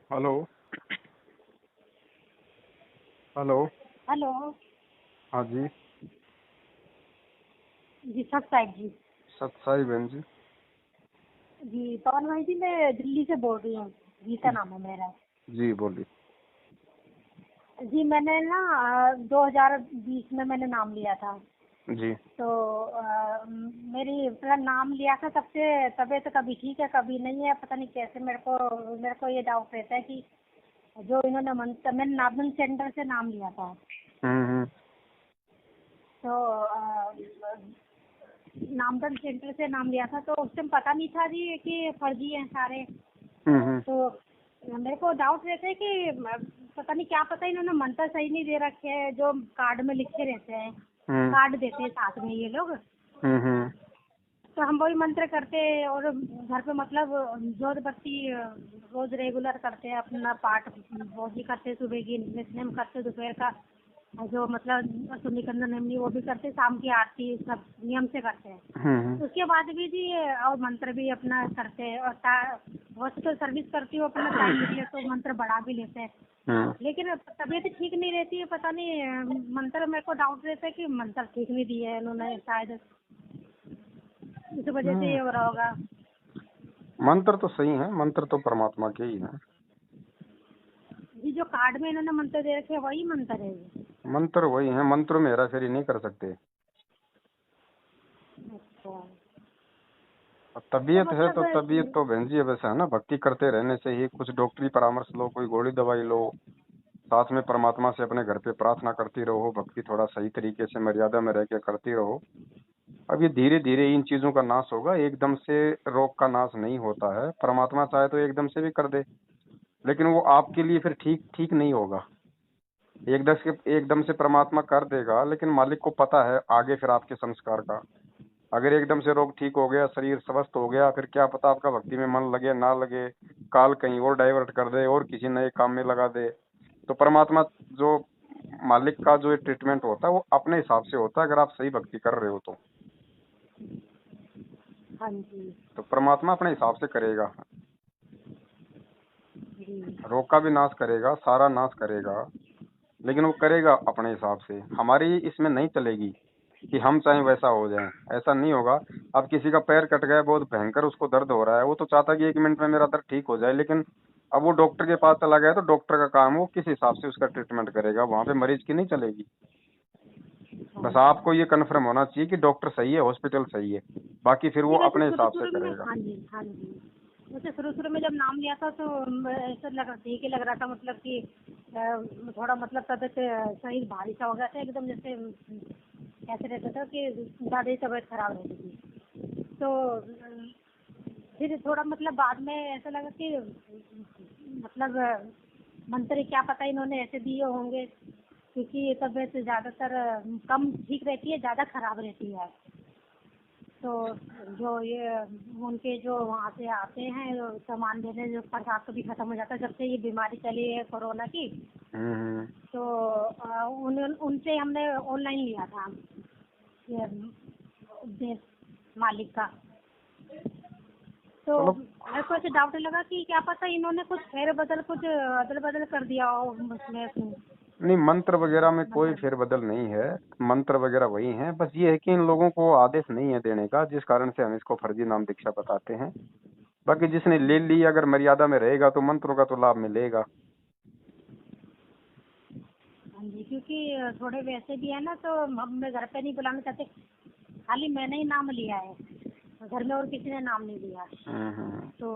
Hello. Hello. Hello. हाँ जी। जी सब side जी। सतसाई बहन जी। जी पवन भाई जी, मैं दिल्ली से बोल रही हूँ। गीता नाम है मेरा। जी बोलिए। जी मैंने ना 2020 में मैंने नाम लिया था। जी। तो मेरी मतलब नाम लिया था, तब से तबीयत कभी ठीक है कभी नहीं है, पता नहीं कैसे। मेरे को ये डाउट रहता है कि जो इन्होंने मैंने नामन सेंटर से नाम लिया था। हम्म। तो नामदन सेंटर से नाम लिया था, तो उस टाइम पता नहीं था जी कि फर्जी हैं सारे। हम्म। तो मेरे को डाउट रहता है कि पता नहीं क्या, पता इन्होंने मंत्र सही नहीं दे रखे हैं जो कार्ड में लिखे रहते हैं। हम्म। कार्ड देते हैं साथ में ये लोग। हम्म। तो हम वही मंत्र करते हैं और घर पे मतलब जोत बत्ती रोज रेगुलर करते हैं, अपना पाठ रोज ही करते हैं, सुबह की नित्य करते हैं, दोपहर का जो मतलब सुनिकंदन नेमनी वो भी करते हैं, शाम की आरती सब नियम से करते हैं। हम्म। उसके बाद भी जी और मंत्र भी अपना करते हैं, और हॉस्पिटल सर्विस करती हूँ, अपना टाइम निकले तो मंत्र बढ़ा भी लेते हैं। हम्म। लेकिन तबीयत ठीक नहीं रहती है, पता नहीं मंत्र, मेरे को डाउट रहता है कि मंत्र ठीक नहीं दिए है इन्होंने शायद, इस वजह से हम्म। ये हो रहा होगा। मंत्र तो सही है, मंत्र तो परमात्मा के ही है। जी जो कार्ड में इन्होंने मंत्र दे रखे हैं वही मंत्र है ये। मंत्र वही है, मंत्रों में हेराफेरी नहीं कर सकते। अच्छा। अब तो तबीयत है तो तबीयत मतलब तो बहन जी वैसा है ना, भक्ति करते रहने से ही। कुछ डॉक्टरी परामर्श लो, कोई गोली दवाई लो, साथ में परमात्मा से अपने घर पे प्रार्थना करती रहो, भक्ति थोड़ा सही तरीके से मर्यादा में रह के करती रहो। अब ये धीरे धीरे इन चीजों का नाश होगा, एकदम से रोग का नाश नहीं होता है। परमात्मा चाहे तो एकदम से भी कर दे, लेकिन वो आपके लिए फिर ठीक ठीक नहीं होगा। एकदम से परमात्मा कर देगा, लेकिन मालिक को पता है आगे फिर आपके संस्कार का। अगर एकदम से रोग ठीक हो गया, शरीर स्वस्थ हो गया, फिर क्या पता आपका भक्ति में मन लगे ना लगे, काल कहीं और डाइवर्ट कर दे और किसी नए काम में लगा दे। तो परमात्मा जो मालिक का जो ट्रीटमेंट होता है वो अपने हिसाब से होता है, अगर आप सही भक्ति कर रहे हो तो। हाँ जी। तो परमात्मा अपने हिसाब से करेगा, जी। रोग का भी नाश करेगा, सारा नाश करेगा, लेकिन वो करेगा अपने हिसाब से। हमारी इसमें नहीं चलेगी कि हम चाहें वैसा हो जाए, ऐसा नहीं होगा। अब किसी का पैर कट गया, बहुत भयंकर उसको दर्द हो रहा है, वो तो चाहता है कि 1 मिनट में मेरा दर्द ठीक हो जाए, लेकिन अब वो डॉक्टर के पास चला गया तो डॉक्टर का काम, वो किस हिसाब से उसका ट्रीटमेंट करेगा, वहां पे मरीज की नहीं चलेगी। हाँ बस जी। आपको ये कन्फर्म होना चाहिए कि डॉक्टर सही है, हॉस्पिटल सही है, बाकी फिर जी वो वैसे अपने शुरू हिसाब से शुरू में, करेगा। हाँ जी हाँ जी, वैसे शुरू शुरू में जब नाम लिया था तो ऐसा लग ठीक ही लग रहा था, मतलब कि थोड़ा मतलब तबीयत सही भारी सा हो गया था एकदम, जैसे ऐसे रहता था कि ज़्यादा ही तबीयत खराब रहती थी। तो फिर थोड़ा मतलब बाद में ऐसा लगा कि मतलब मंत्र क्या पता इन्होंने ऐसे दिए होंगे, क्योंकि ये तबीयत ज़्यादातर कम ठीक रहती है, ज़्यादा खराब रहती है। तो जो ये उनके जो वहाँ से आते हैं जो सामान देने, जो प्रसाद तो भी खत्म हो जाता है जब से ये बीमारी चली है कोरोना की। हम्म। तो उनसे हमने ऑनलाइन लिया था ये देश मालिक का। तो चलो। मेरे को ऐसे डाउट लगा कि क्या पता इन्होंने कुछ फेर बदल, कुछ अदल बदल कर दिया हो उसमें नहीं, मंत्र वगैरह में कोई मंत्र में। फेरबदल नहीं है। मंत्र वगैरह वही हैं, बस ये है कि इन लोगों को आदेश नहीं है देने का, जिस कारण से हम इसको फर्जी नाम दीक्षा बताते हैं। बाकी जिसने ले ली, अगर मर्यादा में रहेगा तो मंत्रों का तो लाभ मिलेगा। हाँ जी, क्योंकि थोड़े वैसे भी है ना, तो हम मैं घर पे नहीं बुलाना चाहते, खाली मैंने ही नाम लिया है, घर में और किसी ने नाम नहीं लिया। हम्म। तो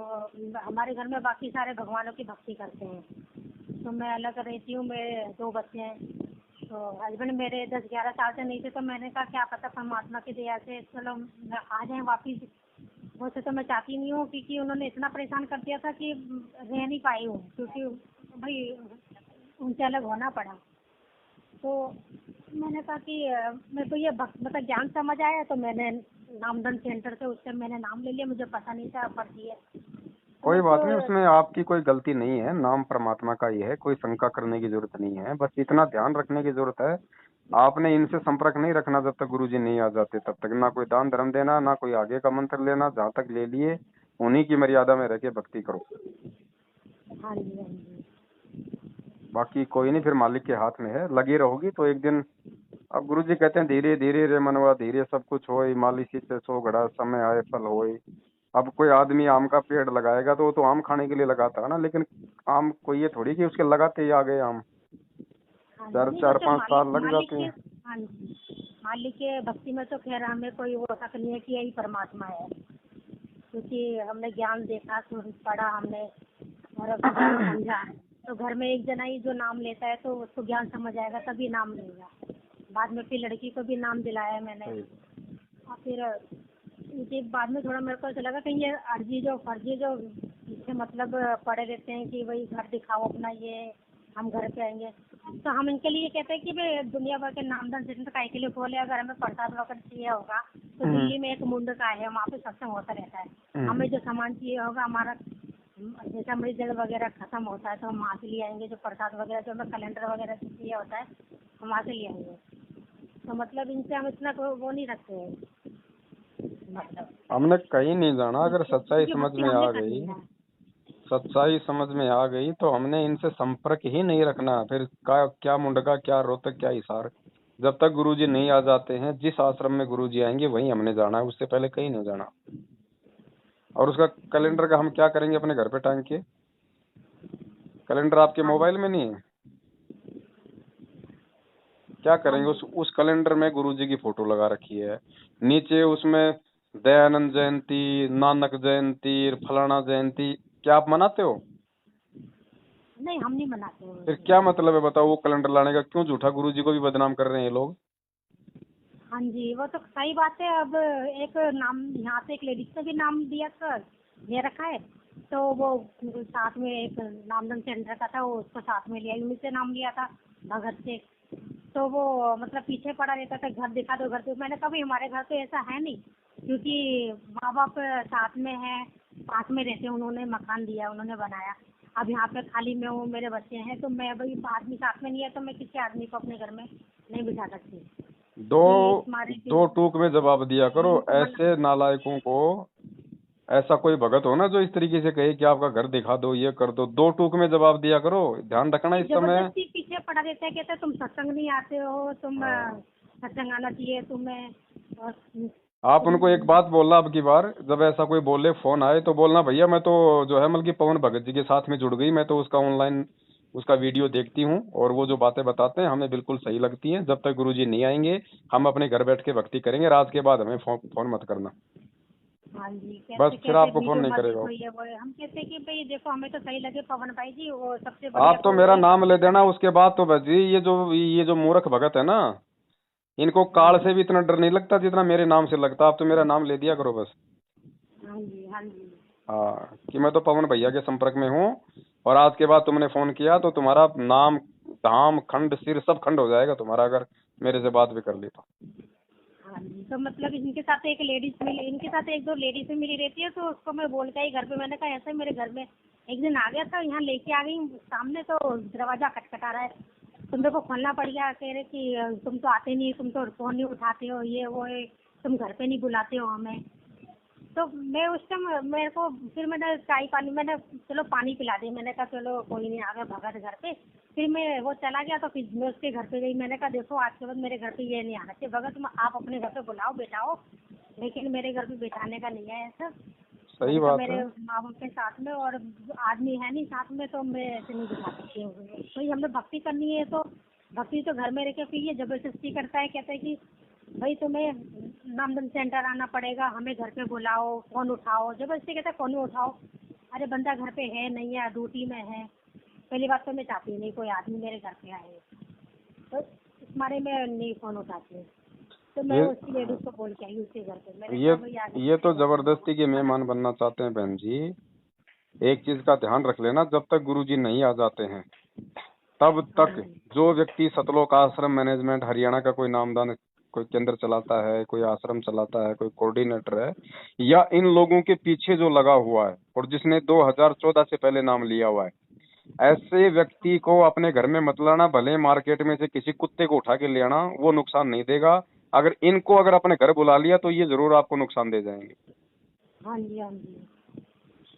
हमारे घर में बाकी सारे भगवानों की भक्ति करते हैं। तो मैं अलग रहती हूँ, मेरे 2 बच्चे हैं। तो हस्बैंड मेरे 10-11 साल से नहीं थे, तो मैंने कहा क्या पता परमात्मा की दया से चलो आ जाएं वापिस। वैसे तो मैं चाहती नहीं हूँ, क्योंकि उन्होंने इतना परेशान कर दिया था कि रह नहीं पाई हूँ, क्योंकि भाई उनसे अलग होना पड़ा। तो मैंने कहा कि मेरे को ये मतलब ज्ञान समझ आया, तो मैंने नामधन सेंटर से उससे मैंने नाम ले लिया, मुझे पता नहीं था पड़ती है। तो कोई मेरे बात नहीं, को उसमें आपकी कोई गलती नहीं है, नाम परमात्मा का ही है, कोई शंका करने की जरूरत नहीं है। बस इतना ध्यान रखने की जरूरत है, आपने इनसे संपर्क नहीं रखना जब तक गुरुजी नहीं आ जाते, तब तक ना कोई दान धर्म देना, ना कोई आगे का मंत्र लेना। जहाँ तक ले लिए उन्हीं की मर्यादा में रह के भक्ति करो। हाँ जी हाँ जी। बाकी कोई नहीं, फिर मालिक के हाथ में है, लगी रहोगी तो एक दिन। अब गुरुजी कहते हैं धीरे धीरे रे मनवा, धीरे सब कुछ होई, मालिशी से सो घड़ा, समय आए फल होई। अब कोई आदमी आम का पेड़ लगाएगा तो वो तो आम खाने के लिए लगाता है ना, लेकिन आम कोई ये थोड़ी कि उसके लगाते ही आ गए आम। हाँ जी, चार नहीं चार वैसे 5 साल लग मालिक जाते के, हैं। हाँ जी, मालिक के भक्ति में तो खैर हमें कोई वो शक नहीं है कि यही परमात्मा है, क्योंकि हमने ज्ञान देखा, सुन पढ़ा हमने, और अब ज्ञान समझा। तो घर में एक जना ही जो नाम लेता है तो उसको ज्ञान समझ आएगा तभी नाम लेगा। बाद में फिर लड़की को भी नाम दिलाया मैंने। सही। और फिर मुझे बाद में थोड़ा मेरे को ऐसा लगा कहीं ये फर्जी जो पीछे मतलब पड़े रहते हैं कि भाई घर दिखाओ अपना, ये हम घर पे आएंगे। तो हम इनके लिए कहते हैं कि भाई दुनिया भर के नामदान सेंटर काय के लिए खोले, अगर हमें प्रसाद वगैरह चाहिए होगा तो दिल्ली में एक मुंड का है, वहाँ पे सत्संग होता रहता है। हमें जो सामान चाहिए होगा हमारा, जैसे हमारी जल वगैरह खत्म होता है तो हम वहाँ से ले आएंगे, जो प्रसाद वगैरह जो हमें कैलेंडर वगैरह चाहिए होता है हम वहाँ से ले आएंगे। तो मतलब इनसे हम इतना वो नहीं रखते हैं, मतलब हमने कहीं नहीं जाना, अगर सच्चाई क्योंकि समझ भक्ति में हमने आ करनी गई, है। सच्चाई समझ में आ गई तो हमने इनसे संपर्क ही नहीं रखना। फिर क्या मुंडका, क्या रोहतक, क्या हिसार। जब तक गुरुजी नहीं आ जाते हैं, जिस आश्रम में गुरुजी आएंगे वहीं हमने जाना है, उससे पहले कहीं नहीं जाना। और उसका कैलेंडर का हम क्या करेंगे अपने घर पे टांग के? कैलेंडर आपके हाँ मोबाइल में नहीं है? क्या हाँ करेंगे? जी, उस कैलेंडर में गुरुजी की फोटो लगा रखी है, नीचे उसमें दयानंद जयंती, नानक जयंती, फलाना जयंती। क्या आप मनाते हो? नहीं हम नहीं मनाते हैं फिर वैसे। क्या मतलब है बताओ वो कैलेंडर लाने का? क्यों झूठा गुरुजी को भी बदनाम कर रहे हैं ये लोग? हाँ जी, वो तो सही बात है। अब एक नाम यहाँ से एक लेडीज ने भी नाम दिया सर, दे रखा है। तो वो साथ में एक नामदान सेंटर का था, वो उसको साथ में लिया, उन्हीं से नाम लिया था, भगत से। तो वो मतलब पीछे पड़ा रहता था, घर दिखा दो घर दो। मैंने कहा भाई हमारे घर तो ऐसा है नहीं, क्योंकि माँ बाप साथ में है, पास में रहते हैं, उन्होंने मकान दिया, उन्होंने बनाया। अब यहाँ पे खाली मैं हूँ, मेरे बच्चे हैं, तो मैं भाई आदमी साथ में नहीं है तो मैं किसी आदमी को अपने घर में नहीं बिठा सकती दो कि इस मारे की दो टूक में जवाब दिया करो इनको मना। ऐसे नालायकों को। ऐसा कोई भगत हो ना जो इस तरीके से कहे कि आपका घर दिखा दो, ये कर दो, दो टूक में जवाब दिया करो। ध्यान रखना नहीं इस समय। जबरदस्ती पीछे पड़ा रहता है, कहते हैं तुम सत्संग नहीं आते हो, तुम हाँ। सत्संग आना चाहिए तुम्हें। और आप उनको एक बात बोलना, अब की बार जब ऐसा कोई बोले, फोन आए तो बोलना भैया मैं तो जो है मतलब कि पवन भगत जी के साथ में जुड़ गई, मैं तो उसका ऑनलाइन उसका वीडियो देखती हूँ और वो जो बातें बताते हैं हमें बिल्कुल सही लगती हैं। जब तक गुरुजी नहीं आएंगे हम अपने घर बैठ के भक्ति करेंगे, रात के बाद हमें फोन मत करना। हाँ जी, बस कहते फिर कहते आपको फोन वीडियो नहीं मत करेगा देखो, वो। ये वो है। हम कहते हैं कि भाई देखो हमें तो सही लगे पवन भाई जी, वो सबसे बढ़िया आप तो कोई मेरा एक नाम ले देना, उसके बाद तो बस जी ये जो मूर्ख भगत है ना, इनको हाँ काल जी, से भी इतना डर नहीं लगता जितना मेरे नाम से लगता। आप तो मेरा नाम ले दिया करो बस। हाँ जी, हाँ जी। हाँ, कि मैं तो पवन भैया के संपर्क में हूँ, और आज के बाद तुमने फोन किया तो तुम्हारा नाम, धाम, खंड, सिर सब खंड हो जाएगा तुम्हारा, अगर मेरे से बात भी कर ली तो। हाँ जी, तो मतलब इनके साथ एक लेडीज मिली, इनके साथ एक दो लेडीज भी मिली रहती है, तो उसको मैं बोल के आई घर पे। मैंने कहा ऐसे मेरे घर में एक दिन आ गया था, यहाँ लेके आ गई सामने, तो दरवाजा खटखटा रहा है, तो मेरे को खोलना पड़ गया। कह रहे कि तुम तो आते नहीं, तुम तो फोन नहीं उठाते हो, ये वो है, तुम घर पे नहीं बुलाते हो हमें। तो मैं उस टाइम मेरे को फिर मैंने चाय पानी, मैंने चलो पानी पिला दी, मैंने कहा चलो कोई नहीं, आ गए भगत घर पे। फिर मैं वो चला गया तो फिर मैं उसके घर पे गई। मैंने कहा देखो आज के बाद मेरे घर पे ये नहीं आना चाहिए भगत, तुम आप अपने घर पे बुलाओ बैठाओ, लेकिन मेरे घर पे बैठाने का नहीं है ऐसा। सही मैंने कहा बात मेरे है। माँ बाप के साथ में और आदमी है नहीं साथ में, तो मैं ऐसे नहीं बिठा सकती हूँ। भाई हमें भक्ति करनी है तो भक्ति तो घर में रह के, फिर ये जबरदस्ती करता है, कहता है कि भाई तुम्हें नामदन सेंटर आना पड़ेगा, हमें घर पे बुलाओ, फोन उठाओ, जबरदस्ती कहता है फोन उठाओ। अरे बंदा घर पे है नहीं है, ड्यूटी में है। पहली बात तो मैं चाहती नहीं कोई आदमी मेरे घर पे आए, तो इस बारे में नहीं फोन उठाती हूँ। तो मैं ये उसकी लेडीज को बोल के आई उसके घर पे, मैंने ये कहा भाई आगे ये मेरे तो घर पे जबरदस्ती के मना मेहमान बनना चाहते हैं बहन जी। एक चीज का ध्यान रख लेना, जब तक गुरुजी नहीं आ जाते हैं तब हाँ तक जी, जो व्यक्ति सतलोक आश्रम मैनेजमेंट हरियाणा का कोई नामदान, कोई केंद्र चलाता है, कोई आश्रम चलाता है, कोई कोऑर्डिनेटर है, या इन लोगों के पीछे जो लगा हुआ है और जिसने 2014 से पहले नाम लिया हुआ है, ऐसे व्यक्ति को अपने घर में मत लाना। भले मार्केट में से किसी कुत्ते को उठा के ले आना, वो नुकसान नहीं देगा। अगर अपने घर बुला लिया तो ये जरूर आपको नुकसान दे जाएंगे। हाँ जी, हाँ जी।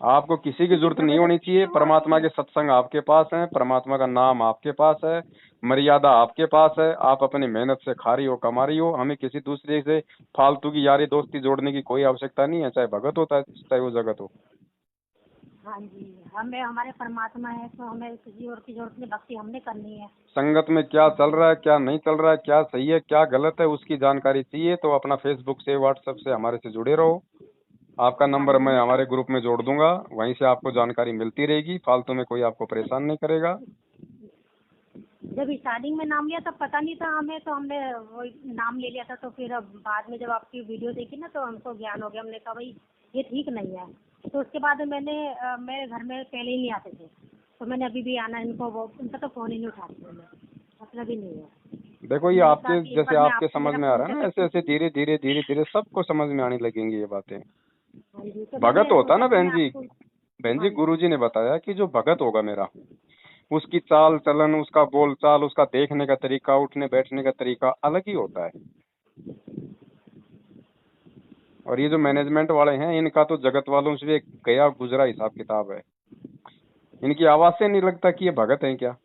आपको किसी की जरूरत नहीं होनी चाहिए। परमात्मा के सत्संग आपके पास है, परमात्मा का नाम आपके पास है, मर्यादा आपके पास है। आप अपनी मेहनत से खा रही हो, कमा रही हो। हमें किसी दूसरे से फालतू की यारी दोस्ती जोड़ने की कोई आवश्यकता नहीं है, चाहे भगत होता है चाहे वो जगत हो। हाँ जी, हमें हमारे परमात्मा है तो हमें किसी और की जरूरत नहीं, भक्ति हमने करनी है। संगत में क्या चल रहा है, क्या नहीं चल रहा है, क्या सही है क्या गलत है, उसकी जानकारी चाहिए तो अपना फेसबुक से व्हाट्सएप से हमारे से जुड़े रहो। आपका हाँ नंबर जी, मैं मैं तो हमारे ग्रुप में जोड़ दूंगा, वहीं से आपको जानकारी मिलती रहेगी। फालतू में कोई आपको परेशान नहीं करेगा। जब स्टार्टिंग में नाम लिया तब पता नहीं था हमें, तो हमने वो नाम ले लिया था। तो फिर अब बाद में जब आपकी वीडियो देखी ना तो हमको ज्ञान हो गया, हमने कहा भाई ये ठीक नहीं है। तो उसके बाद मैंने मेरे घर में पहले ही नहीं आते थे, तो मैंने अभी भी आना इनको, वो उनका तो फ़ोन ही नहीं उठाती हूँ मैं, मतलब ही नहीं है। देखो ये मैंने कहा आपके कि एक जैसे बार मैं आपके आपको समझ मेरा में आ फ़ोन रहा है ना, करके ऐसे ऐसे पूछूँ। धीरे धीरे धीरे धीरे सबको समझ में आने लगेंगी ये बातें। हाँ जी, तो भगत मैंने होता है सोचा ना कि बहन मैं जी, आपको। बहन जी हाँ जी। गुरुजी ने बताया कि जो भगत होगा मेरा, उसकी चाल चलन, उसका बोल चाल, उसका देखने का तरीका, उठने बैठने का तरीका अलग ही होता है। और ये जो मैनेजमेंट वाले हैं इनका तो जगत वालों से भी एक गया गुजरा हिसाब किताब है। इनकी आवाज से नहीं लगता कि ये भगत हैं क्या।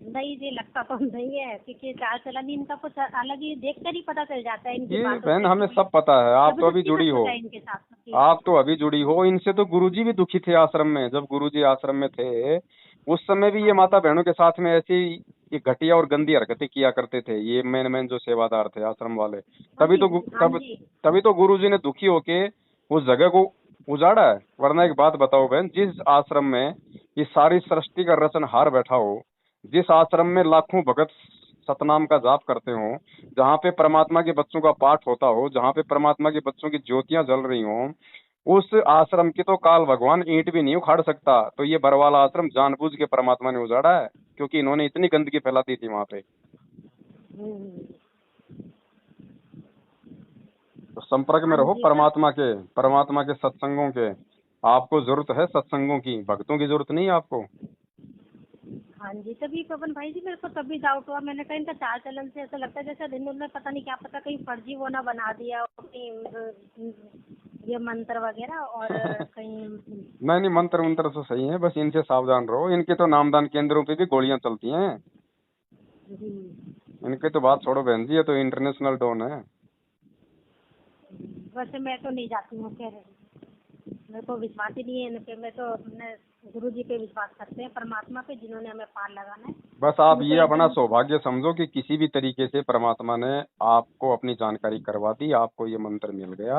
नहीं जी, लगता तो नहीं है, क्योंकि चाल चलन ही इनका कुछ अलग ही, देख कर ही पता चल जाता है इनकी ये बातों बहन से हमें कि सब पता है, आप तो अभी जबरदस्ती जुड़ी मत हो हो। जाए इनके साथ कि। आप तो अभी जुड़ी हो। इनसे तो गुरुजी भी दुखी थे आश्रम में, जब गुरुजी आश्रम में थे उस समय भी ये हाँ माता जी। बहनों के साथ में ऐसी ये घटिया और गंदी हरकतें किया करते थे, ये मेन मेन जो सेवादार थे आश्रम वाले। हाँ तभी जी। तो हाँ जी। तभी तो गुरुजी ने दुखी होके उस जगह को उजाड़ा है। वरना एक बात बताओ बहन, जिस आश्रम में ये सारी सृष्टि का रचनहार बैठा हो, जिस आश्रम में लाखों भगत सतनाम का जाप करते हो, जहाँ पे परमात्मा के बच्चों का पाठ होता हो, जहाँ पे परमात्मा के बच्चों की ज्योतियां जल रही हो, उस आश्रम की तो काल भगवान ईंट भी नहीं उखाड़ सकता। तो ये बरवाला आश्रम जानबूझ के परमात्मा ने उजाड़ा है, क्योंकि इन्होंने इतनी गंदगी फैला दी थी वहां पे। हम्म। तो संपर्क में हाँ रहो जी पर। परमात्मा के सत्संगों के। आपको जरूरत है सत्संगों की, भक्तों की जरूरत नहीं है आपको। हाँ जी, तभी पवन भाई जी मेरे को तभी डाउट हुआ। मैंने कहा इनका चाल चलन से ऐसा लगता है जैसे इन्होंने पता नहीं क्या, पता कहीं फर्जी वो ना बना दिया हो, कहीं ये मंत्र वगैरह और कहीं। नहीं नहीं, मंत्र मंत्र तो सही है, बस इनसे सावधान रहो। इनके तो नामदान केंद्रों पे भी गोलियां चलती हैं। जी। इनकी तो बात छोड़ो बहन जी, ये तो इंटरनेशनल डॉन है। वैसे मैं तो नहीं जाती हूँ, खैर मेरे को विश्वास ही नहीं है इन पे। मैं तो अपने गुरु जी पे विश्वास करते हैं, परमात्मा पे जिन्होंने हमें पार लगाना है। बस आप उनको ये अपना एकदम। सौभाग्य समझो कि किसी भी तरीके से परमात्मा ने आपको अपनी जानकारी करवा दी, आपको ये मंत्र मिल गया,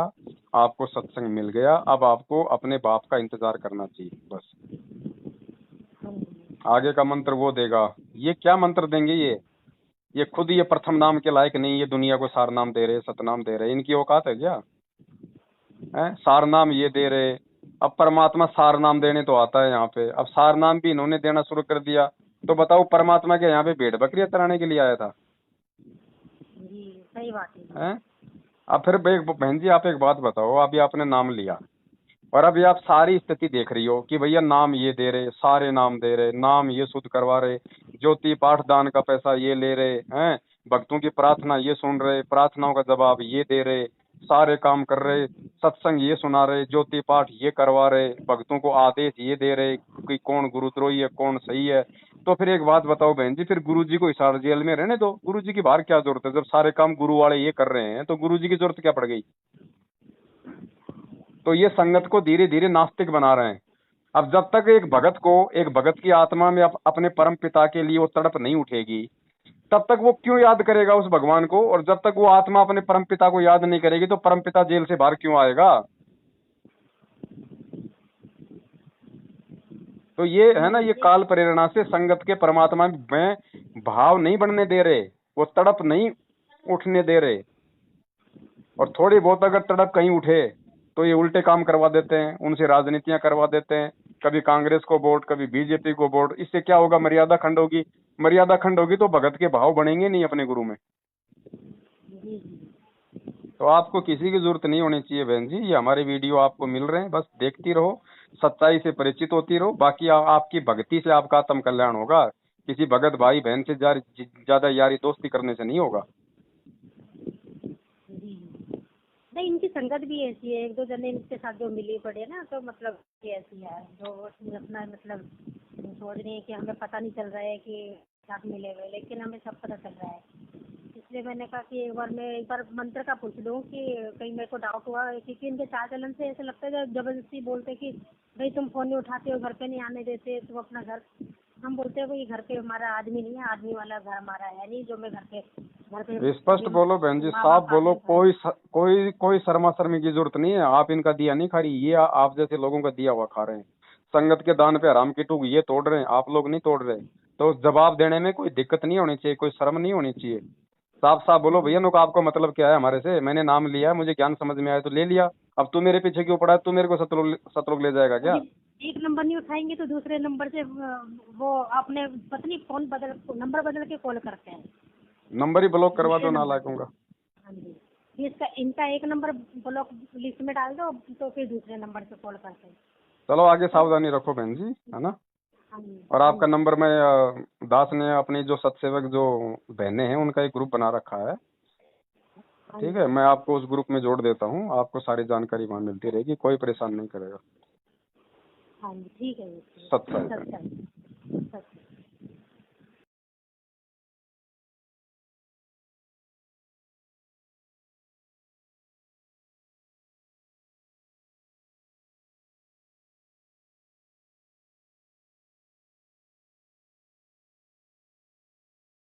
आपको सत्संग मिल गया। अब आपको अपने बाप का इंतजार करना चाहिए बस। आगे का मंत्र वो देगा। ये क्या मंत्र देंगे ये खुद ये प्रथम नाम के लायक नहीं, ये दुनिया को सार नाम दे रहे, सतनाम दे रहे। इनकी औकात है क्या है सार नाम ये दे रहे। अब परमात्मा सार नाम देने तो आता है यहाँ पे, अब सार नाम भी इन्होंने देना शुरू कर दिया। तो बताओ परमात्मा के यहाँ पे भेड़ बकरियां चराने के लिए आया था जी, सही बात है। हैं? अब फिर बहन जी आप एक बात बताओ, अभी आपने नाम लिया और अभी आप सारी स्थिति देख रही हो कि भैया नाम ये दे रहे, सारे नाम दे रहे, नाम ये शुद्ध करवा रहे, ज्योति पाठ दान का पैसा ये ले रहे हैं, भक्तों की प्रार्थना ये सुन रहे, प्रार्थनाओं का जवाब ये दे रहे, सारे काम कर रहे, सत्संग ये सुना रहे, ज्योति पाठ ये करवा रहे, भक्तों को आदेश ये दे रहे कि कौन गुरुद्रोही है कौन सही है। तो फिर एक बात बताओ बहन जी, फिर गुरु जी को हिसार जेल में रहने दो। गुरु जी की बाहर क्या जरूरत है, जब सारे काम गुरु वाले ये कर रहे हैं तो गुरु जी की जरूरत क्या पड़ गई। तो ये संगत को धीरे धीरे नास्तिक बना रहे हैं। अब जब तक एक भगत की आत्मा में अपने परम पिता के लिए वो तड़प नहीं उठेगी, तब तक वो क्यों याद करेगा उस भगवान को। और जब तक वो आत्मा अपने परम पिता को याद नहीं करेगी तो परम पिता जेल से बाहर क्यों आएगा। तो ये है ना, ये काल प्रेरणा से संगत के परमात्मा में भाव नहीं बनने दे रहे, वो तड़प नहीं उठने दे रहे। और थोड़ी बहुत अगर तड़प कहीं उठे तो ये उल्टे काम करवा देते हैं, उनसे राजनीतियां करवा देते हैं, कभी कांग्रेस को वोट कभी बीजेपी को वोट। इससे क्या होगा, मर्यादा खंड होगी। मर्यादा खंड होगी तो भगत के भाव बढ़ेंगे नहीं अपने गुरु में। जी। तो आपको किसी की जरूरत नहीं होनी चाहिए बहन जी, ये हमारे वीडियो आपको मिल रहे हैं, बस देखती रहो, सच्चाई से परिचित होती रहो। बाकी आपकी भक्ति से आपका आत्म कल्याण होगा, किसी भगत भाई बहन से ज्यादा यारी दोस्ती करने से नहीं होगा। जी। नहीं, इनकी संगत भी ऐसी है, एक दो जने इनके साथ जो मिली पड़े ना, तो मतलब ये ऐसी है जो अपना मतलब सोच रही है कि हमें पता नहीं चल रहा है कि साथ मिले हुए, लेकिन हमें सब पता चल रहा है। इसलिए मैंने कहा कि एक बार मंत्र का पूछ लूँ कि कहीं मेरे को डाउट हुआ, क्योंकि इनके चाल चलन से ऐसा लगता है जबरदस्ती बोलते कि भाई तुम फोन नहीं उठाते हो, घर पे नहीं आने देते, तुम अपना घर। हम बोलते हैं भाई घर पे हमारा आदमी नहीं है, आदमी वाला घर हमारा है नहीं जो मैं घर पे स्पष्ट बोलो बहन जी, साफ बोलो। कोई शर्मा शर्मी की जरूरत नहीं है। आप इनका दिया नहीं खा रही, ये आप जैसे लोगों का दिया हुआ खा रहे हैं। संगत के दान पे हराम की टूक ये तोड़ रहे हैं, आप लोग नहीं तोड़ रहे। तो जवाब देने में कोई दिक्कत नहीं होनी चाहिए, कोई शर्म नहीं होनी चाहिए। साफ साफ बोलो भैया, नुका आपको मतलब क्या है हमारे से? मैंने नाम लिया, मुझे ज्ञान समझ में आया तो ले लिया। अब तू मेरे पीछे क्यों पड़ा है? तू मेरे को सतलोक ले जाएगा क्या? एक नंबर नहीं उठाएंगे तो दूसरे नंबर से वो अपने पत्नी फोन नंबर बदल के कॉल करते हैं। नंबर ही ब्लॉक करवा दो, ना लायकूंगा। हाँ जी, इनका एक नंबर ब्लॉक लिस्ट में डाल दो, तो फिर दूसरे नंबर से कॉल करते हैं। चलो आगे सावधानी रखो बहन जी, है ना। हाँ जी। और आपका नंबर मैं दास ने अपनी जो सत्सेवक जो बहनें हैं उनका एक ग्रुप बना रखा है, ठीक है। मैं आपको उस ग्रुप में जोड़ देता हूँ, आपको सारी जानकारी वहाँ मिलती रहेगी, कोई परेशान नहीं करेगा। हाँ जी, ठीक है। सत्संग।